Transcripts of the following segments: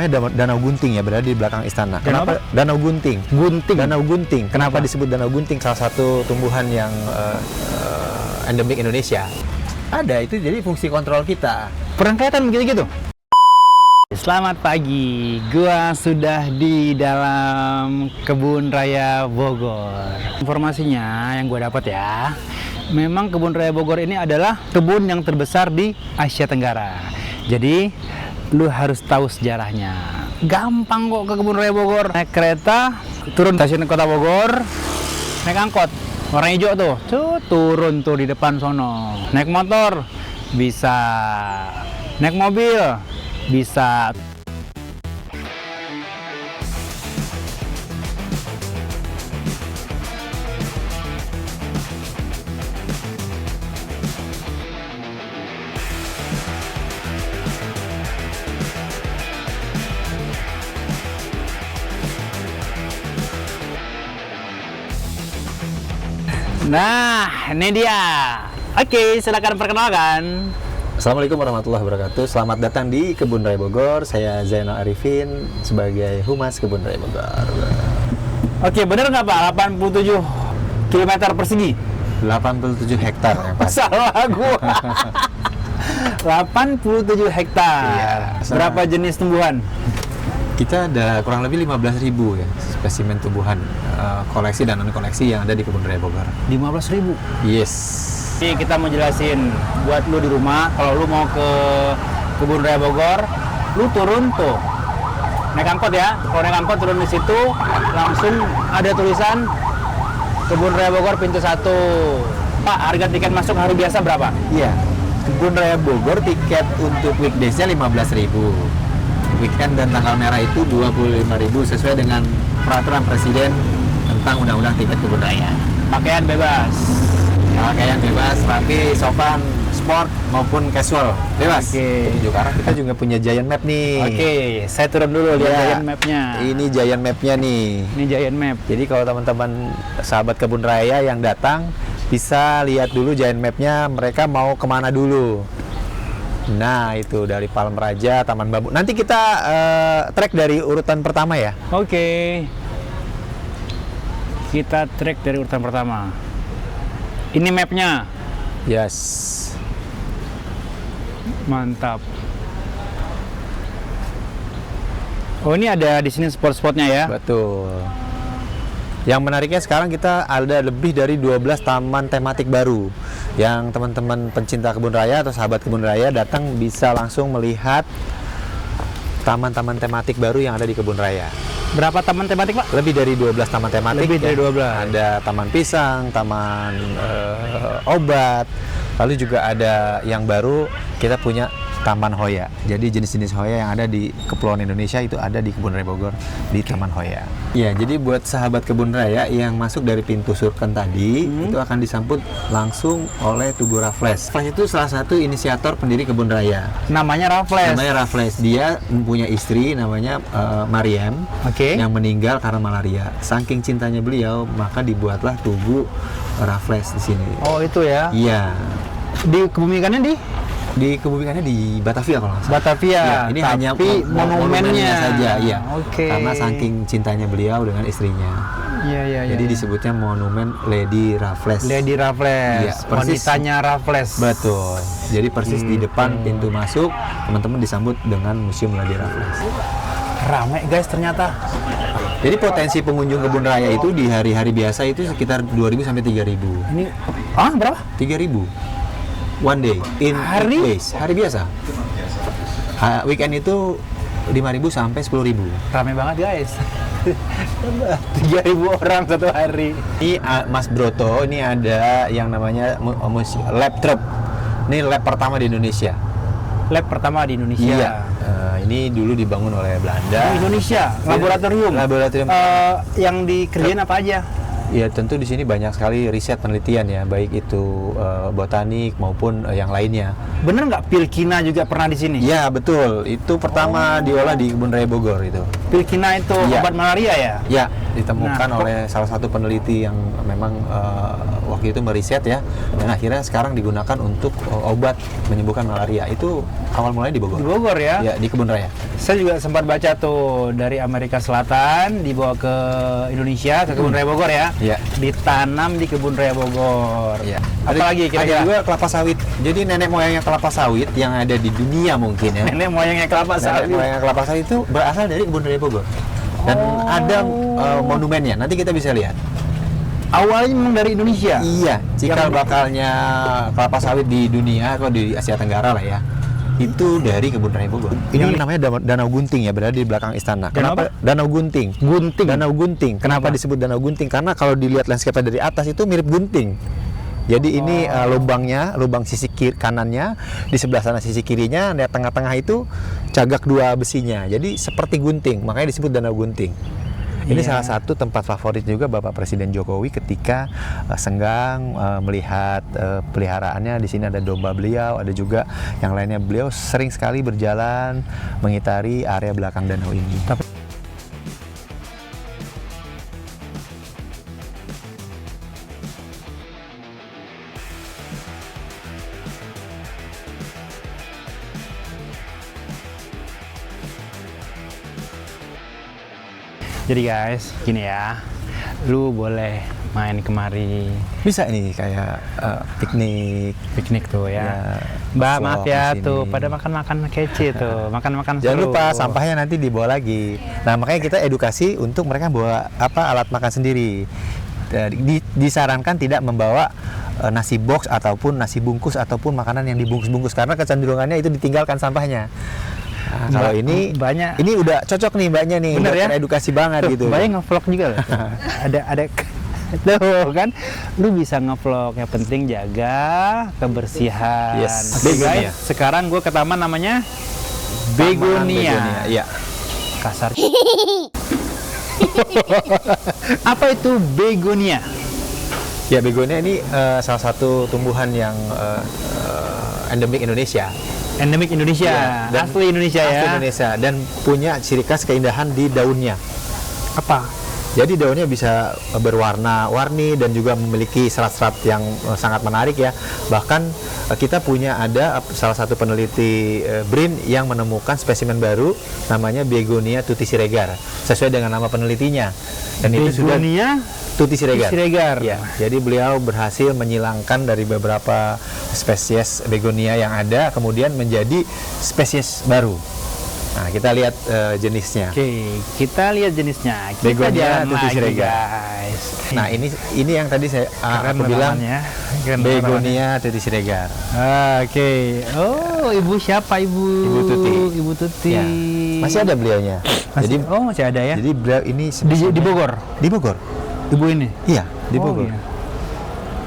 namanya Danau Gunting ya, berada di belakang istana. Kenapa? Danau Gunting. Danau Gunting. Kenapa disebut Danau Gunting? Salah satu tumbuhan yang endemik Indonesia. Ada itu, jadi fungsi kontrol kita. Pernah kelihatan gitu-gitu? Selamat pagi, gua sudah di dalam Kebun Raya Bogor. Informasinya yang gua dapat ya, memang Kebun Raya Bogor ini adalah kebun yang terbesar di Asia Tenggara. Jadi, lu harus tahu sejarahnya. Gampang kok ke Kebun Raya Bogor. Naik kereta, turun stasiun Kota Bogor, naik angkot, warna hijau tuh, turun tuh di depan sono. Naik motor, bisa. Naik mobil, bisa. Nah, ini dia. Oke, silakan perkenalkan. Assalamualaikum warahmatullahi wabarakatuh. Selamat datang di Kebun Raya Bogor. Saya Zainal Arifin sebagai Humas Kebun Raya Bogor. Oke, bener nggak Pak? 87 km persegi? 87 hektar yang pasti. Salah gua. 87 hektar. Iya, Berapa jenis tumbuhan? Kita ada kurang lebih 15.000 ya spesimen tumbuhan koleksi dan non koleksi yang ada di Kebun Raya Bogor. 15.000. Yes. Jadi kita mau jelasin buat lu di rumah, kalau lu mau ke Kebun Raya Bogor, lu turun tuh. Naik angkot ya. Kalau naik angkot turun di situ, langsung ada tulisan Kebun Raya Bogor pintu 1. Pak, harga tiket masuk hari biasa berapa? Iya. Kebun Raya Bogor tiket untuk weekdays-nya 15.000. Weekend dan tanggal merah itu 25.000 sesuai dengan peraturan presiden tentang undang-undang tiket kebun raya. Pakaian bebas. Pakaian bebas, rapi, sopan, sport maupun casual bebas. Oke. Tunjuk arah. Kita juga punya giant map nih. Oke, saya turun dulu lihat Ya, giant map-nya. Ini giant map-nya nih. Ini giant map. Jadi kalau teman-teman sahabat kebun raya yang datang bisa lihat dulu giant map-nya, mereka mau kemana dulu. Nah itu dari Palem Raja, Taman Bambu. Nanti kita track dari urutan pertama ya. Oke. Kita track dari urutan pertama. Ini mapnya. Yes. Mantap. Oh, ini ada di sini spot-spotnya ya. Betul. Yang menariknya sekarang kita ada lebih dari 12 taman tematik baru yang teman-teman pencinta kebun raya atau sahabat kebun raya datang bisa langsung melihat taman-taman tematik baru yang ada di kebun raya. Berapa taman tematik, Pak? Lebih dari 12 taman tematik. Lebih dari 12. Ada taman pisang, taman obat. Lalu juga ada yang baru kita punya Taman Hoya. Jadi jenis-jenis Hoya yang ada di Kepulauan Indonesia itu ada di Kebun Raya Bogor di Taman Hoya. Ya, jadi buat sahabat kebun raya yang masuk dari pintu Surken tadi itu akan disambut langsung oleh Tugu Raffles. Raffles itu salah satu inisiator pendiri kebun raya. Namanya Raffles. Namanya Raffles. Dia mempunyai istri namanya Mariam Oke. yang meninggal karena malaria. Saking cintanya beliau, maka dibuatlah Tugu Raffles di sini. Oh, itu ya. Iya. Dikebumikannya Dikebumikannya di Batavia kalau nggak salah. Batavia. Ya, ini tapi hanya monumennya saja, iya. Oke. Karena saking cintanya beliau dengan istrinya. Iya. Jadi disebutnya monumen Lady Raffles. Lady Raffles. Iya, persis. Wanitanya Raffles. Betul. Jadi persis di depan pintu masuk, teman-teman disambut dengan Museum Lady Raffles. Ramai guys ternyata. Jadi potensi pengunjung kebun raya itu di hari-hari biasa itu sekitar 2.000 sampai 3.000. Ini berapa? 3.000. One day in Hari? 8 days. Hari biasa. Weekend itu 5.000 sampai 10.000. Ramai banget guys. 3.000 orang satu hari. Ini Mas Broto, ini ada yang namanya lab trap. Ini lab pertama di Indonesia. Lab pertama di Indonesia. Iya. Ini dulu dibangun oleh Belanda. Indonesia, laboratorium. Laboratorium. Yang dikerjain apa aja? Ya tentu di sini banyak sekali riset penelitian ya, baik itu botanik maupun yang lainnya. Bener nggak Pilkina juga pernah di sini? Ya betul, itu pertama diolah di Kebun Raya Bogor itu. Pilkina itu Iya. obat malaria ya? Ya, ditemukan Nah, oleh salah satu peneliti yang memang waktu itu meriset ya, dan akhirnya sekarang digunakan untuk obat menyembuhkan malaria. Itu awal mulanya di Bogor. Di Bogor ya? Ya, di Kebun Raya. Saya juga sempat baca tuh dari Amerika Selatan dibawa ke Indonesia ke Kebun Raya Bogor ya. Iya. Ditanam di Kebun Raya Bogor. Ya. Apalagi Ada kira-kira? juga kelapa sawit. Jadi nenek moyangnya kelapa sawit yang ada di dunia mungkin ya. Nenek moyangnya kelapa Nenek sawit. moyangnya kelapa sawit itu berasal dari Kebun Raya Bogor. Dan ada monumennya. Nanti kita bisa lihat. Awalnya memang dari Indonesia. Iya, cikal bakalnya kelapa sawit di dunia atau di Asia Tenggara lah ya. Itu dari Kebun Raya Bogor. Ini namanya Danau Gunting ya, berada di belakang istana. Danau Kenapa? Danau Gunting. Gunting. Danau Gunting. Kenapa disebut Danau Gunting? Karena kalau dilihat landscape dari atas itu mirip gunting. Jadi ini lubangnya, lubang sisi kanannya, di sebelah sana sisi kirinya, di tengah-tengah itu cagak dua besinya. Jadi seperti gunting, makanya disebut Danau Gunting. Ini Iya. salah satu tempat favorit juga Bapak Presiden Jokowi ketika senggang melihat peliharaannya. Di sini ada domba beliau, ada juga yang lainnya. Beliau sering sekali berjalan mengitari area belakang danau ini. Jadi guys, gini ya. Lu boleh main kemari Bisa nih kayak piknik. piknik tuh ya. Ya, Mbak, vlog maaf ya di sini. tuh, pada makan-makan kece tuh, makan-makan Jangan seru. lupa sampahnya nanti dibawa lagi. Nah, makanya kita edukasi untuk mereka bawa alat makan sendiri. Disarankan tidak membawa nasi box ataupun nasi bungkus ataupun makanan yang dibungkus-bungkus karena kecenderungannya itu ditinggalkan sampahnya. Nah, kalau ini banyak. ini udah cocok nih mbaknya nih, Bener udah ya? teredukasi banget Tuh, gitu. Mbaknya nge-vlog juga loh. ada tuh kan, lu bisa nge-vlog. Yang penting jaga kebersihan. Yes. Oke, Begonia. guys, sekarang gue ke taman namanya Taman Begonia. Iya. Kasar. Apa itu Begonia? Ya, begonia ini salah satu tumbuhan yang endemik Indonesia. Endemik Indonesia, Iya, dan asli Indonesia Asli ya. Indonesia dan punya ciri khas keindahan di daunnya. Apa? Jadi daunnya bisa berwarna-warni dan juga memiliki serat-serat yang sangat menarik ya. Bahkan kita punya ada salah satu peneliti BRIN yang menemukan spesimen baru namanya Begonia tutisiregar sesuai dengan nama penelitinya. Dan itu sudah Begonia tutisiregar. tutisiregar. Ya, jadi beliau berhasil menyilangkan dari beberapa spesies begonia yang ada kemudian menjadi spesies baru. Nah, kita lihat jenisnya. Oke, kita lihat jenisnya. Kita Begonia jalan lagi, tutisiregar. guys. Nah, ini yang tadi aku bilang ya. Keren Begonia tutisiregar. Oke. Oh, ibu siapa ibu? Ibu Tuti. Ibu Tuti. Ya. Masih ada beliaunya. Masih, masih ada ya? Jadi beliau ini Di Bogor. Di Bogor. Ibu ini. Iya, di Oh, Bogor. iya.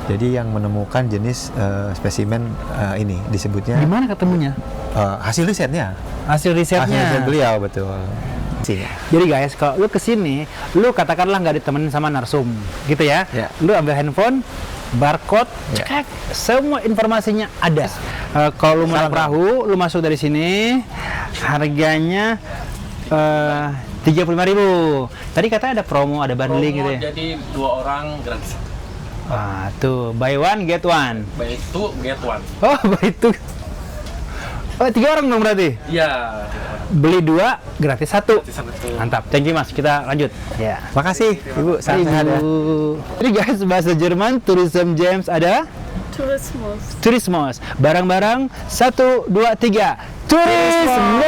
Jadi yang menemukan jenis spesimen ini disebutnya Di mana ketemunya? hasil risetnya. Hasil risetnya. Hasil riset beliau betul. Sih. Jadi guys, kalau lu kesini, lu katakanlah nggak ditemenin sama narsum, gitu ya? Ya. Lu ambil handphone, barcode, Ya. cek, semua informasinya ada. Kalau lu mau naik perahu, lu masuk dari sini, harganya 35.000. Tadi katanya ada promo, ada bundling gitu ya? Jadi 2 orang gratis. Wah, tuh buy one get one. Baik itu get one. Oh, buy itu. Oh, 3 orang dong berarti. Iya. Beli 2 gratis 1. Di sana tuh. Mantap. Thank you Mas. Kita lanjut. Ya. Makasih Ibu, Hai, sehat-sehat ya. Ibu. Jadi guys, bahasa Jerman Tourism James ada Tourismus. Tourismus. Barang-barang 1 2 3. Tourismus.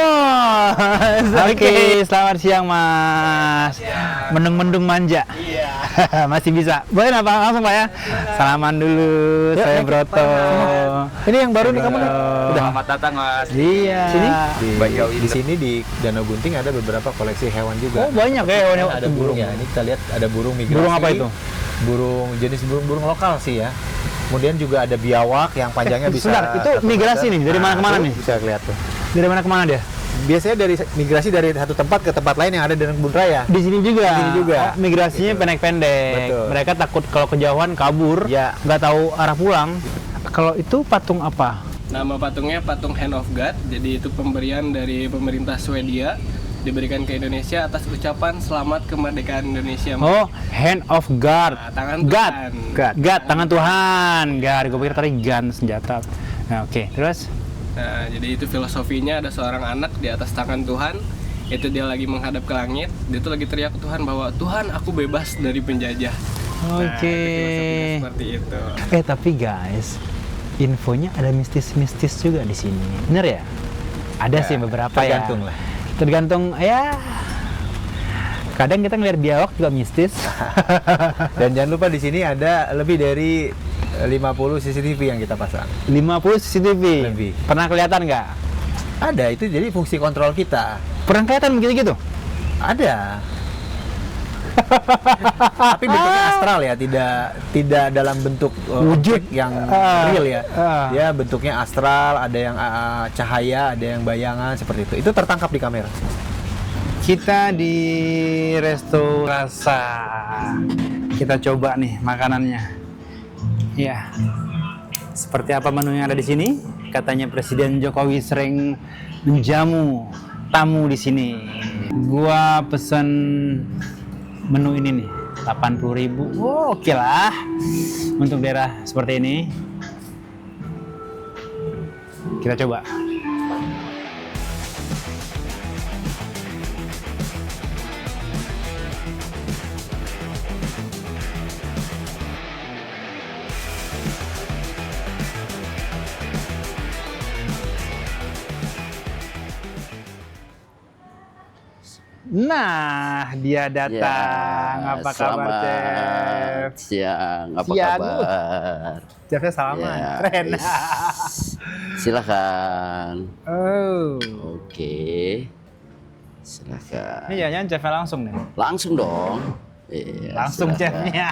Oke, selamat siang Mas. Mendung-mendung manja. Iya. Masih bisa. Boleh apa langsung Pak ya? Salaman dulu. Saya Broto. Ini yang baru nih kamu nih. Udah. Selamat datang Mas. Iya. Sini? Di sini di Danau Gunting ada beberapa koleksi hewan juga. Oh, banyak ya hewan-hewan. Ada burung ya. Ini kita lihat ada burung migrasi. Burung apa itu? Burung jenis burung lokal sih ya. Kemudian juga ada biawak yang panjangnya bisa. Sebentar, itu 1 migrasi meter. nih, dari mana ke mana tuh nih? Bisa kelihatan tuh. Dari mana ke mana dia? biasanya dari migrasi dari satu tempat ke tempat lain yang ada di kebun raya. Di sini juga. Di sini juga. Oh, migrasinya Gitu. pendek-pendek. Betul. Mereka takut kalau kejauhan kabur, Ya. nggak tahu arah pulang. Kalau itu patung apa? Nama patungnya patung Hand of God. Jadi itu pemberian dari pemerintah Swedia diberikan ke Indonesia atas ucapan selamat kemerdekaan Indonesia. Oh, hand of God. Nah, tangan God. Tuhan. God, tangan Tuhan. God, gue pikir tadi gun senjata. Nah, oke. Terus? Nah, jadi itu filosofinya ada seorang anak di atas tangan Tuhan. Itu dia lagi menghadap ke langit. Dia tuh lagi teriak ke Tuhan bahwa Tuhan, aku bebas dari penjajah. Nah, Oke. itu filosofinya seperti itu. Tapi guys, infonya ada mistis-mistis juga di sini. Bener ya? Ada sih beberapa tergantung ya. lah. Tergantung ya. Kadang kita ngeliat biawak juga mistis. Dan jangan lupa di sini ada lebih dari 50 CCTV yang kita pasang. 50 CCTV. Lebih. Pernah kelihatan nggak? Ada, itu jadi fungsi kontrol kita. Pernah kelihatan begitu gitu? Ada. Tapi bentuknya astral ya, tidak dalam bentuk Wujud. objek yang Ah. real ya. Ah. Dia bentuknya astral, ada yang cahaya, ada yang bayangan seperti itu. Itu tertangkap di kamera. Kita di Resto Rasa. Kita coba nih makanannya. Ya. Seperti apa menu yang ada di sini? Katanya Presiden Jokowi sering menjamu tamu di sini. Gua pesen menu ini nih, 80.000. Oh, oke lah. Untuk daerah seperti ini. Kita coba. Nah, dia datang. Apa kabar, selamat Chef? siang, apa Siang. kabar? Chefnya salaman. Ya, Keren. Silakan. Oh. Oke. Silakan. Ini jangan chefnya langsung nih. Langsung dong. Iya, Langsung silakan. chefnya.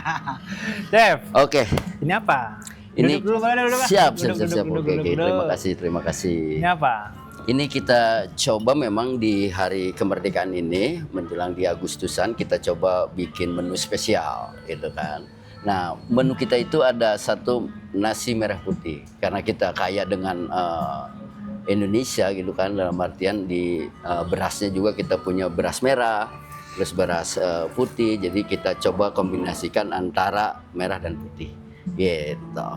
Chef, Oke. ini apa? Ini Duduk dulu, boleh duduk, Pak? siap, Duduk, siap. duduk, Oke, duduk, oke. duduk. Terima kasih. Ini apa? Ini kita coba memang di hari kemerdekaan ini menjelang di Agustusan kita coba bikin menu spesial gitu kan. Nah, menu kita itu ada satu nasi merah putih karena kita kaya dengan Indonesia gitu kan, dalam artian di berasnya juga kita punya beras merah terus beras putih, jadi kita coba kombinasikan antara merah dan putih gitu.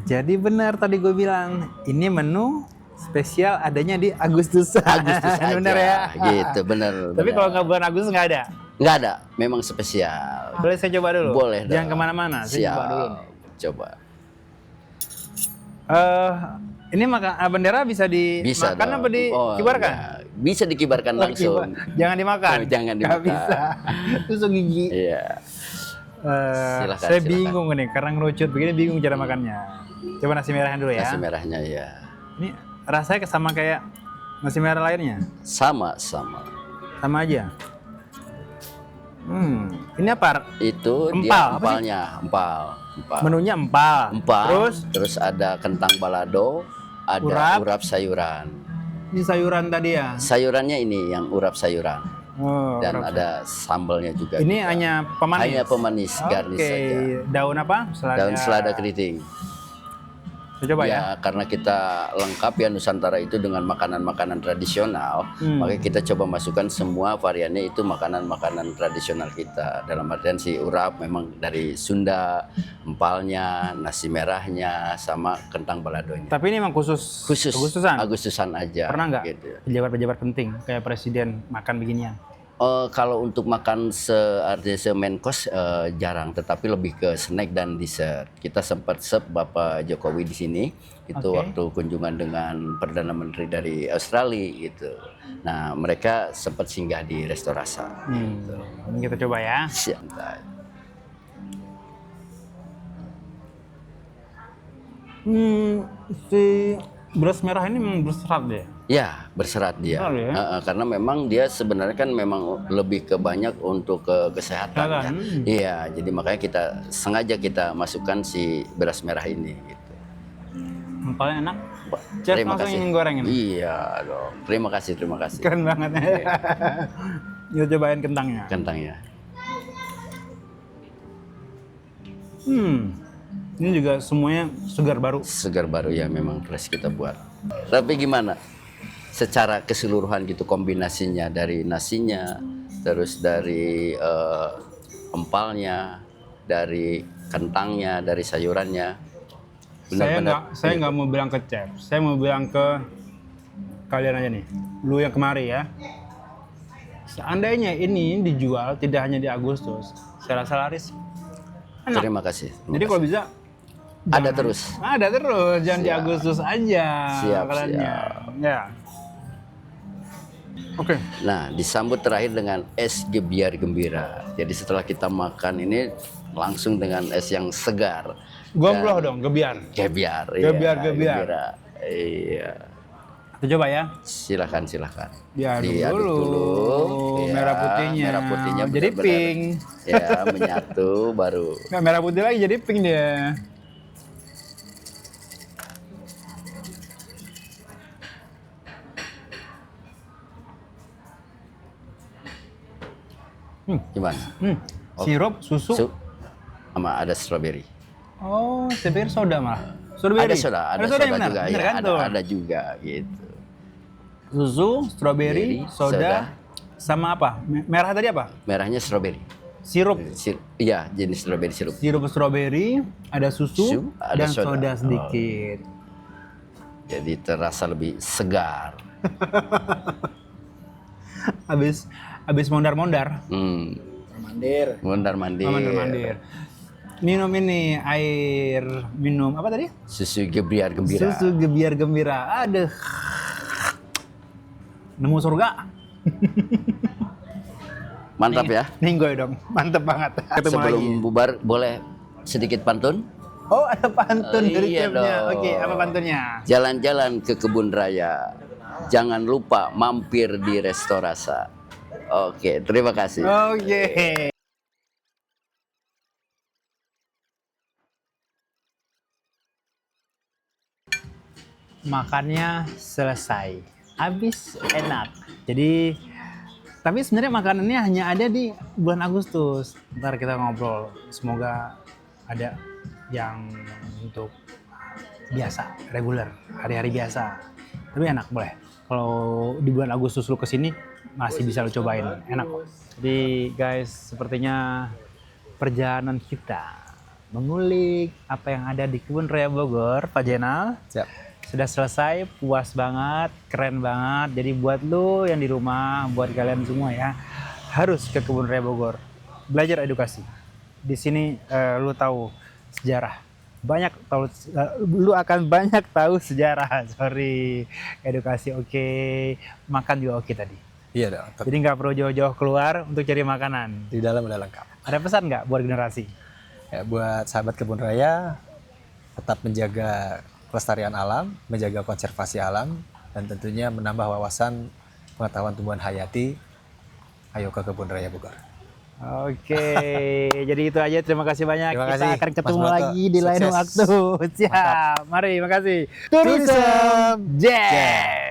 Jadi benar tadi gue bilang, ini menu spesial adanya di Agustusan. Agustus aja Bener ya? gitu, bener. Tapi kalau nggak bulan Agustus nggak ada. nggak ada, memang spesial. Boleh saya coba dulu? Boleh Jangan dong. kemana-mana, saya Siap. coba dulu. Coba. Ini makan bendera bisa Bisa dimakan dong. apa dikibarkan? Ya. Bisa dikibarkan Oh, langsung. Jangan dimakan. Oh, jangan Nggak dimakan. bisa. Tusuk gigi. Iya. Silakan, Saya silakan. bingung nih, karena ngerucut begini bingung cara makannya. Coba nasi merahnya dulu ya. Nasi merahnya ya. Ini rasanya sama kayak nasi merah lainnya. Sama. Sama aja. Ini apa? Itu Empal, dia apa sih? empalnya, empal. Menunya empal. Empal. Terus Ada kentang balado, ada Urap. urap sayuran. ini sayuran tadi ya. Sayurannya ini yang urap sayuran. Oh, Dan urap ada sambalnya juga. Ini kita. hanya pemanis. Hanya pemanis, garnish Oke, saja. daun apa? Daun selada keriting. Saya coba ya. Karena kita lengkap ya Nusantara itu dengan makanan-makanan tradisional, maka kita coba masukkan semua variannya itu makanan-makanan tradisional kita. Dalam artian si urap memang dari Sunda, empalnya, nasi merahnya, sama kentang baladonya. Tapi ini memang khusus Agustusan. Agustusan aja. Pernah nggak Gitu. pejabat-pejabat penting kayak presiden makan beginian? Kalau untuk makan artinya main course jarang, tetapi lebih ke snack dan dessert. Kita sempat Bapak Jokowi di sini itu Oke. waktu kunjungan dengan Perdana Menteri dari Australia gitu. Nah, mereka sempat singgah di Resto Rasa. Ini kita coba ya. Siap. Si beras merah ini memang berserat deh. Ya, berserat dia. Benar ya? Karena memang dia sebenarnya kan memang lebih ke banyak untuk ke kesehatan. Ya. Kesehatan. Iya, jadi makanya kita sengaja kita masukkan si beras merah ini gitu. Empalnya enak. Chef Terima langsung kasih. yang goreng ini. Iya dong. Terima kasih, terima kasih. Keren banget. Kita cobain kentangnya. Kentangnya. Ini juga semuanya segar baru. Segar baru ya, memang fresh kita buat. Tapi gimana? Secara keseluruhan gitu kombinasinya dari nasinya, terus dari empalnya, dari kentangnya, dari sayurannya. Saya nggak mau bilang ke chef, saya mau bilang ke kalian aja nih, lu yang kemari ya. Seandainya ini dijual tidak hanya di Agustus, saya rasa laris. Enak. Terima kasih. Jadi kalau bisa ada jangan- terus. Ada terus, jangan di Siap. Agustus aja. Siap, kerennya. siap. Ya. Oke. Nah, disambut terakhir dengan es gebiar gembira. Jadi setelah kita makan ini langsung dengan es yang segar. Gombloh dong, gebiar. Gebiar. Gebiar, iya, gebiar. gembira. Iya. Kita coba ya. Silakan, silakan. Diaduk Diaduk dulu. Iya, Merah putihnya. Merah putihnya Jadi benar-benar. pink. Ya, menyatu baru. Nggak merah putih lagi jadi pink dia. Gimana? Sirup, susu. Sup sama ada strawberry. Oh, saya pikir soda malah. Strawberry. Ada soda yang juga. benar, Ya, benar kan tuh? ada juga gitu. Susu, strawberry, Strawberry, soda, soda. sama apa? Merah tadi apa? Merahnya strawberry. Sirup. Iya, jenis strawberry sirup. Sirup strawberry, ada susu, Susu, ada dan soda. soda sedikit. Jadi terasa lebih segar. Habis mondar-mondar. Mondar-mandir. Mondar-mandir. Minum ini air minum apa tadi? Susu gebiar gembira. Susu gebiar gembira. Aduh. Nemu surga. Mantap ya. Ninggoy dong. Mantep banget. Ketemu Sebelum lagi. bubar boleh sedikit pantun? Oh, ada pantun dari Iya chefnya. dong. Oke, apa pantunnya? Jalan-jalan ke kebun raya. Jangan lupa mampir di Restorasa. Oke, terima kasih. Oke. Makannya selesai. Habis enak. Jadi tapi sebenarnya makanannya hanya ada di bulan Agustus. Ntar kita ngobrol. Semoga ada yang untuk biasa, reguler, hari-hari biasa. Tapi enak boleh. Kalau di bulan Agustus lu kesini masih bisa lu cobain, enak kok. Jadi guys, sepertinya perjalanan kita mengulik apa yang ada di Kebun Raya Bogor, Pak Jenal, Siap. sudah selesai, puas banget, keren banget. Jadi buat lu yang di rumah, buat kalian semua ya, harus ke Kebun Raya Bogor, belajar edukasi. Di sini lu tahu sejarah. Lu akan banyak tahu sejarah. Sorry, edukasi oke, makan juga oke tadi. Iya dong. Jadi nggak perlu jauh-jauh keluar untuk cari makanan. Di dalam udah lengkap. Ada pesan nggak buat generasi? Ya, buat sahabat kebun raya, tetap menjaga kelestarian alam, menjaga konservasi alam, dan tentunya menambah wawasan pengetahuan tumbuhan hayati. Ayo ke Kebun Raya Bogor. Oke, jadi itu aja. Terima kasih banyak. Terima Kita kasih, akan Mas ketemu Broto. lagi di lain Sukses. waktu. Siap. Mari, makasih. Tourism Jazz.